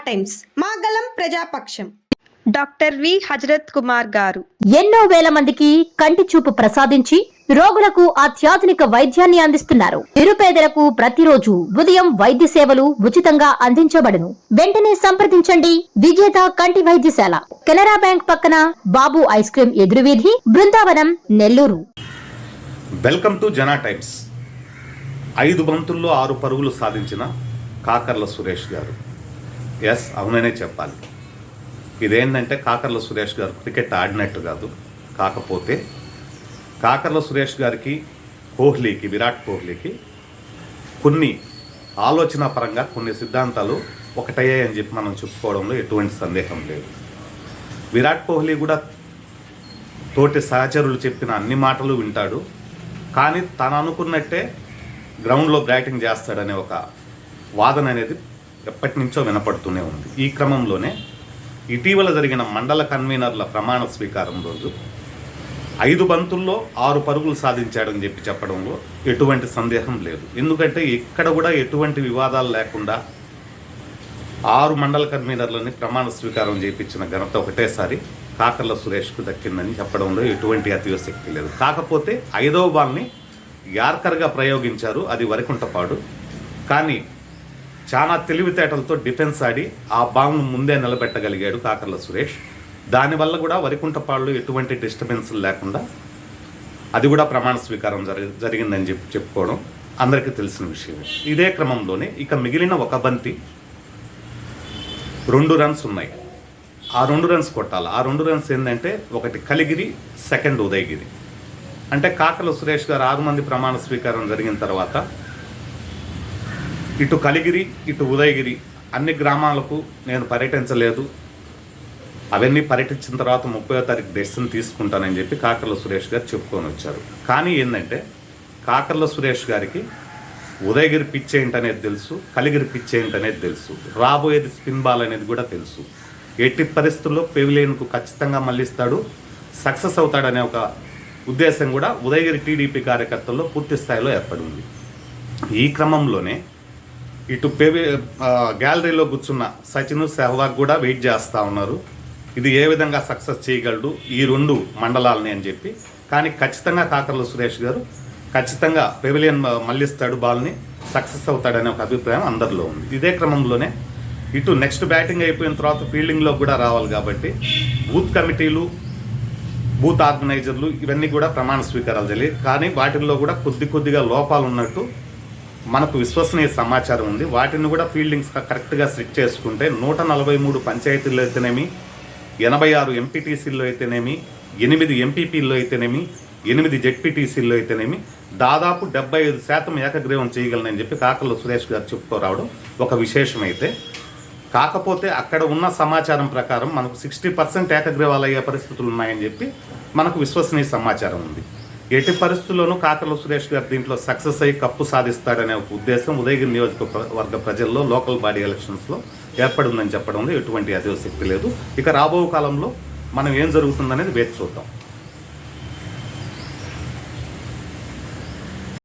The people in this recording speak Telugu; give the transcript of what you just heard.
టైమ్స్ మాగలం ప్రజాపక్షం డాక్టర్ వి హజరత్ కుమార్ గారు ఎన్నో వేల మందికి కంటి చూపు ప్రసాదించి రోగులకు అత్యాధునిక వైద్యాన్ని అందిస్తున్నారు. నిరుపేదలకు ప్రతిరోజు ఉదయం వైద్య సేవలు ఉచితంగా అందించబడును. వెంటనే సంప్రదించండి. విజేత కంటి వైద్యశాల, కెనరా బ్యాంక్ పక్కన, బాబు ఐస్ క్రీం ఎదురువీధి, Brindavanam, Nellore. Welcome to Jana Times. 5 బంతుల్లో 6 పరుగులు సాధించిన కాకర్ల సురేష్ గారు. ఎస్, అవుననే చెప్పాలి. ఇదేంటంటే కాకర్ల సురేష్ గారు క్రికెట్ ఆడినట్టు కాదు. కాకపోతే కాకర్ల సురేష్ గారికి విరాట్ కోహ్లీకి కొన్ని ఆలోచన పరంగా కొన్ని సిద్ధాంతాలు ఒకటయ్యాయని చెప్పి మనం చెప్పుకోవడంలో ఎటువంటి సందేహం లేదు. విరాట్ కోహ్లీ కూడా తోటి సహచరులు చెప్పిన అన్ని మాటలు వింటాడు. కానీ తను అనుకున్నట్టే గ్రౌండ్లో బ్యాటింగ్ చేస్తాడనే ఒక వాదన అనేది ఎప్పటి నుంచో వినపడుతూనే ఉంది. ఈ క్రమంలోనే ఇటీవల జరిగిన మండల కన్వీనర్ల ప్రమాణ స్వీకారం రోజు 5 బంతుల్లో 6 పరుగులు సాధించాడని చెప్పడంలో ఎటువంటి సందేహం లేదు. ఎందుకంటే ఇక్కడ కూడా ఎటువంటి వివాదాలు లేకుండా 6 మండల కన్వీనర్లని ప్రమాణ స్వీకారం చేయించిన ఘనత ఒకటేసారి కాకర్ల సురేష్కు దక్కిందని చెప్పడంలో ఎటువంటి అతిశక్తి లేదు. కాకపోతే 5వ బాల్ని యార్కర్గా ప్రయోగించారు. అది వరికుంటపాడు. కానీ చాలా తెలివితేటలతో డిఫెన్స్ ఆడి ఆ బాల్ను ముందే నిలబెట్టగలిగాడు కాకర్ల సురేష్. దానివల్ల కూడా వరికుంటపాడులో ఎటువంటి డిస్టర్బెన్స్ లేకుండా అది కూడా ప్రమాణ స్వీకారం జరిగిందని చెప్పుకోవడం అందరికీ తెలిసిన విషయం. ఇదే క్రమంలోనే ఇక మిగిలిన ఒక బంతి 2 రన్స్ ఉన్నాయి. ఆ 2 రన్స్ కొట్టాలి. ఆ 2 రన్స్ ఏంటంటే ఒకటి కలిగిరి, సెకండ్ ఉదయగిరి. అంటే కాకర్ల సురేష్ గారు 6 మంది ప్రమాణ స్వీకారం జరిగిన తర్వాత ఇటు కలిగిరి ఇటు ఉదయగిరి అన్ని గ్రామాలకు నేను పర్యటించలేదు, అవన్నీ పర్యటించిన తర్వాత 30వ తారీఖు డెసిషన్ తీసుకుంటానని చెప్పి కాకర్ల సురేష్ గారు చెప్పుకొని వచ్చారు. కానీ ఏంటంటే కాకర్ల సురేష్ గారికి ఉదయగిరి పిచ్ ఏంటనేది తెలుసు, కలిగిరి పిచ్ ఏంటనేది తెలుసు, రాబోయేది స్పిన్ బాల్ అనేది కూడా తెలుసు. ఎట్టి పరిస్థితుల్లో పెవిలియన్కు ఖచ్చితంగా మళ్ళిస్తాడు, సక్సెస్ అవుతాడనే ఒక ఉద్దేశం కూడా ఉదయగిరి టీడీపీ కార్యకర్తల్లో పూర్తి స్థాయిలో ఏర్పడింది. ఈ క్రమంలోనే ఇటు గ్యాలరీలో కూర్చున్న సచిన్, సెహ్వాగ్ కూడా వెయిట్ చేస్తూ ఉన్నారు. ఇది ఏ విధంగా సక్సెస్ చేయగలడు ఈ 2 మండలాలని అని చెప్పి. కానీ ఖచ్చితంగా కాకర్ల సురేష్ గారు ఖచ్చితంగా పెవిలియన్ మళ్ళిస్తాడు, బాల్ని సక్సెస్ అవుతాడనే ఒక అభిప్రాయం అందరిలో ఉంది. ఇదే క్రమంలోనే ఇటు నెక్స్ట్ బ్యాటింగ్ అయిపోయిన తర్వాత ఫీల్డింగ్లో కూడా రావాలి కాబట్టి బూత్ కమిటీలు, బూత్ ఆర్గనైజర్లు ఇవన్నీ కూడా ప్రమాణ స్వీకారాలు జరిగాయి. కానీ వాటిల్లో కూడా కొద్దిగా లోపాలు ఉన్నట్టు మనకు విశ్వసనీయ సమాచారం ఉంది. వాటిని కూడా ఫీల్డింగ్స్ కరెక్ట్గా సెట్ చేసుకుంటే 143 పంచాయతీల్లో అయితేనేమి, 86 ఎంపీటీసీల్లో అయితేనేమి, 8 ఎంపీపీల్లో అయితేనేమి, 8 జెడ్పీటీసీల్లో అయితేనేమి దాదాపు 75% ఏకగ్రీవం చేయగలనని చెప్పి కాకర్ల సురేష్ గారు చెప్పుకోరావడం ఒక విశేషమైతే, కాకపోతే అక్కడ ఉన్న సమాచారం ప్రకారం మనకు 60% ఏకగ్రీవాలు అయ్యే పరిస్థితులు ఉన్నాయని చెప్పి మనకు విశ్వసనీయ సమాచారం ఉంది. ఎట్టి పరిస్థితుల్లోనూ కాకర్ల సురేష్ గారు దీంట్లో సక్సెస్ అయ్యి కప్పు సాధిస్తాడనే ఒక ఉద్దేశం ఉదయగిరి నియోజకవర్గ ప్రజల్లో లోకల్ బాడీ ఎలక్షన్స్లో ఏర్పడిందని చెప్పడంలో ఎటువంటి అతిశక్తి లేదు. ఇక రాబో కాలంలో మనం ఏం జరుగుతుందనేది వేచి చూద్దాం.